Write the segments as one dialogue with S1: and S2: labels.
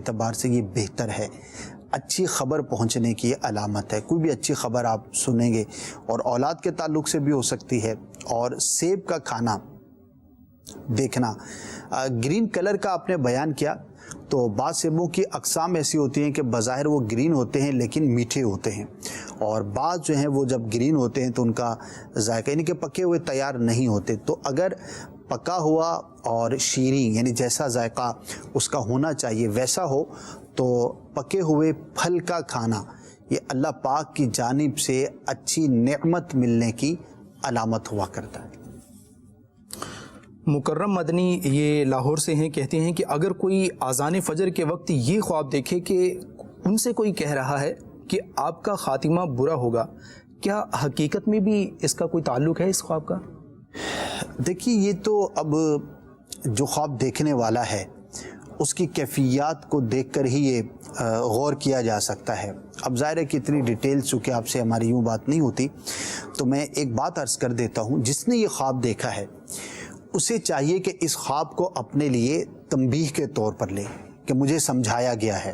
S1: اعتبار سے یہ بہتر ہے، اچھی خبر پہنچنے کی علامت ہے۔ کوئی بھی اچھی خبر آپ سنیں گے اور اولاد کے تعلق سے بھی ہو سکتی ہے، اور سیب کا کھانا دیکھنا، گرین کلر کا آپ نے بیان کیا، تو بعض سیبوں کی اقسام ایسی ہوتی ہیں کہ بظاہر وہ گرین ہوتے ہیں لیکن میٹھے ہوتے ہیں، اور بعض جو ہیں وہ جب گرین ہوتے ہیں تو ان کا ذائقہ یعنی کہ پکے ہوئے تیار نہیں ہوتے۔ تو اگر پکا ہوا اور شیریں یعنی جیسا ذائقہ اس کا ہونا چاہیے ویسا ہو تو پکے ہوئے پھل کا کھانا یہ اللہ پاک کی جانب سے اچھی نعمت ملنے کی علامت ہوا کرتا ہے۔
S2: مکرم مدنی یہ لاہور سے ہیں، کہتے ہیں کہ اگر کوئی اذان فجر کے وقت یہ خواب دیکھے کہ ان سے کوئی کہہ رہا ہے کہ آپ کا خاتمہ برا ہوگا، کیا حقیقت میں بھی اس کا کوئی تعلق ہے اس خواب کا؟
S1: دیکھیے، یہ تو اب جو خواب دیکھنے والا ہے اس کی کیفیات کو دیکھ کر ہی یہ غور کیا جا سکتا ہے۔ اب ظاہر ہے کہ اتنی ڈیٹیل چونکہ آپ سے ہماری یوں بات نہیں ہوتی، تو میں ایک بات عرض کر دیتا ہوں، جس نے یہ خواب دیکھا ہے اسے چاہیے کہ اس خواب کو اپنے لیے تنبیہ کے طور پر لے کہ مجھے سمجھایا گیا ہے،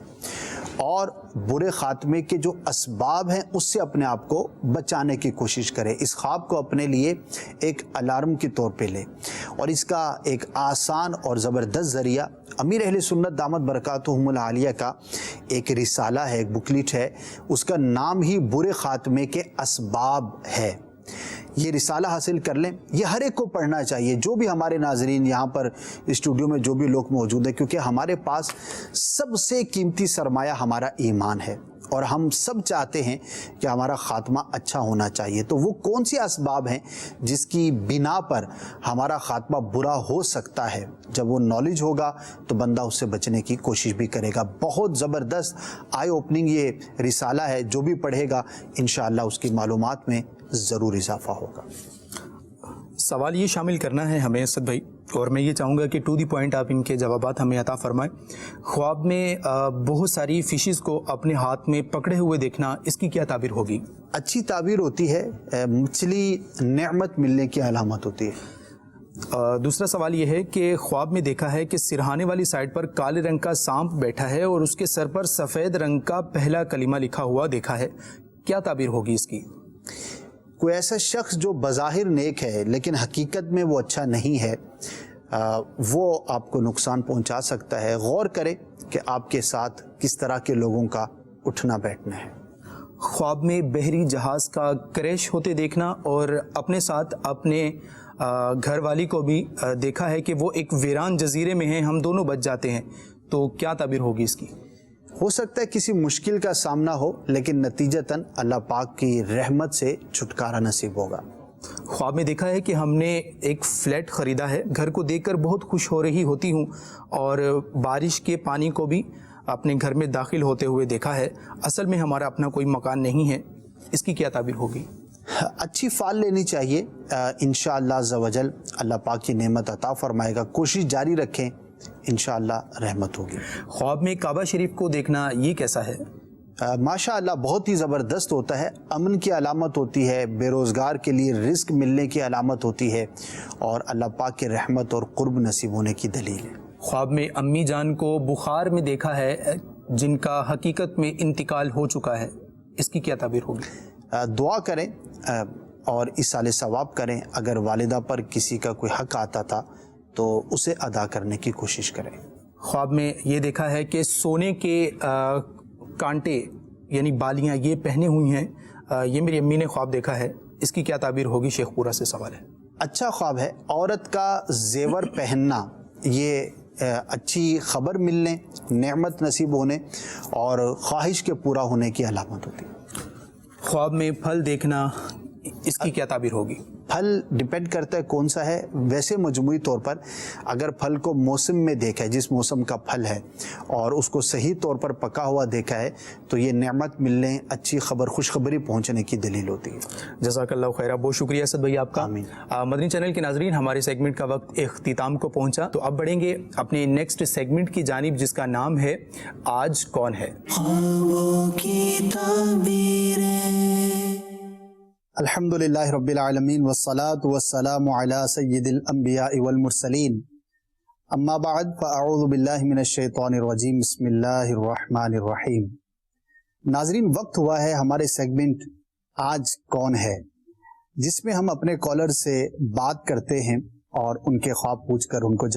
S1: اور برے خاتمے کے جو اسباب ہیں اس سے اپنے آپ کو بچانے کی کوشش کرے۔ اس خواب کو اپنے لیے ایک الارم کے طور پہ لے، اور اس کا ایک آسان اور زبردست ذریعہ امیر اہل سنت دامت برکاتہم العالیہ کا ایک رسالہ ہے، ایک بکلیٹ ہے، اس کا نام ہی برے خاتمے کے اسباب ہے۔ یہ رسالہ حاصل کر لیں، یہ ہر ایک کو پڑھنا چاہیے، جو بھی ہمارے ناظرین یہاں پر اسٹوڈیو میں جو بھی لوگ موجود ہیں، کیونکہ ہمارے پاس سب سے قیمتی سرمایہ ہمارا ایمان ہے، اور ہم سب چاہتے ہیں کہ ہمارا خاتمہ اچھا ہونا چاہیے۔ تو وہ کون سی اسباب ہیں جس کی بنا پر ہمارا خاتمہ برا ہو سکتا ہے، جب وہ نالج ہوگا تو بندہ اس سے بچنے کی کوشش بھی کرے گا۔ بہت زبردست آئی اوپننگ یہ رسالہ ہے، جو بھی پڑھے گا انشاءاللہ اس کی معلومات میں ضرور اضافہ ہوگا۔
S2: سوال یہ شامل کرنا ہے ہمیں اسد بھائی، اور میں یہ چاہوں گا کہ ٹو دی پوائنٹ آپ ان کے جوابات ہمیں عطا فرمائیں۔ خواب میں بہت ساری فشز کو اپنے ہاتھ میں پکڑے ہوئے دیکھنا، اس کی کیا تعبیر ہوگی؟
S1: اچھی تعبیر ہوتی ہے، مچھلی نعمت ملنے کی علامت ہوتی ہے۔
S2: دوسرا سوال یہ ہے کہ خواب میں دیکھا ہے کہ سرہانے والی سائڈ پر کالے رنگ کا سانپ بیٹھا ہے اور اس کے سر پر سفید رنگ کا پہلا کلمہ لکھا ہوا دیکھا ہے، کیا تعبیر ہوگی اس کی؟
S1: کوئی ایسا شخص جو بظاہر نیک ہے لیکن حقیقت میں وہ اچھا نہیں ہے، وہ آپ کو نقصان پہنچا سکتا ہے۔ غور کریں کہ آپ کے ساتھ کس طرح کے لوگوں کا اٹھنا بیٹھنا ہے۔
S2: خواب میں بحری جہاز کا کریش ہوتے دیکھنا، اور اپنے ساتھ اپنے گھر والی کو بھی دیکھا ہے کہ وہ ایک ویران جزیرے میں ہیں، ہم دونوں بچ جاتے ہیں، تو کیا تعبیر ہوگی اس کی؟
S1: ہو سکتا ہے کسی مشکل کا سامنا ہو لیکن نتیجتاً اللہ پاک کی رحمت سے چھٹکارا نصیب ہوگا۔
S2: خواب میں دیکھا ہے کہ ہم نے ایک فلیٹ خریدا ہے، گھر کو دیکھ کر بہت خوش ہو رہی ہوتی ہوں، اور بارش کے پانی کو بھی اپنے گھر میں داخل ہوتے ہوئے دیکھا ہے، اصل میں ہمارا اپنا کوئی مکان نہیں ہے، اس کی کیا تعبیر ہوگی؟
S1: اچھی فال لینی چاہیے، انشاءاللہ عز و جل اللہ پاک کی نعمت عطا فرمائے گا، کوشش جاری رکھیں، انشاءاللہ رحمت ہوگی۔
S2: خواب میں کعبہ شریف کو دیکھنا یہ کیسا ہے؟
S1: ماشاءاللہ بہت ہی زبردست ہوتا ہے، امن کی علامت ہوتی ہے، بے روزگار کے لیے رزق ملنے کی علامت ہوتی ہے، اور اللہ پاک کی رحمت اور قرب نصیب ہونے کی دلیل ہے۔
S2: خواب میں امی جان کو بخار میں دیکھا ہے جن کا حقیقت میں انتقال ہو چکا ہے، اس کی کیا تعبیر ہوگی؟
S1: دعا کریں اور اِیصال ثواب کریں، اگر والدہ پر کسی کا کوئی حق آتا تھا تو اسے ادا کرنے کی کوشش کریں۔
S2: خواب میں یہ دیکھا ہے کہ سونے کے کانٹے یعنی بالیاں یہ پہنے ہوئی ہیں، یہ میری امی نے خواب دیکھا ہے، اس کی کیا تعبیر ہوگی؟ شیخ پورہ سے سوال ہے۔
S1: اچھا خواب ہے، عورت کا زیور پہننا یہ اچھی خبر ملنے، نعمت نصیب ہونے اور خواہش کے پورا ہونے کی علامت ہوتی ہے۔
S2: خواب میں پھل دیکھنا، اس کی کیا تعبیر ہوگی؟
S1: پھل ڈیپینڈ کرتا ہے کون سا ہے، ویسے مجموعی طور پر اگر پھل کو موسم میں دیکھا ہے، جس موسم کا پھل ہے، اور اس کو صحیح طور پر پکا ہوا دیکھا ہے تو یہ نعمت ملنے، اچھی خبر، خوشخبری پہنچنے کی دلیل ہوتی ہے۔
S2: جزاک اللہ خیرہ، بہت شکریہ اسد بھائی آپ کا۔
S1: آمین۔
S2: مدنی چینل کے ناظرین، ہمارے سیگمنٹ کا وقت اختتام کو پہنچا، تو اب بڑھیں گے اپنے نیکسٹ سیگمنٹ کی جانب، جس کا نام ہے آج کون ہے۔
S1: الحمدللہ رب العالمین والصلاة والسلام علی سید الانبیاء والمرسلین اما بعد فاعوذ باللہ من الشیطان الرجیم بسم اللہ الرحمن الرحیم۔ ناظرین، وقت ہوا ہے ہمارے سیگمنٹ آج کون ہے، جس میں ہم اپنے کالر سے بات کرتے ہیں اور ان کے خواب پوچھ کر ان کو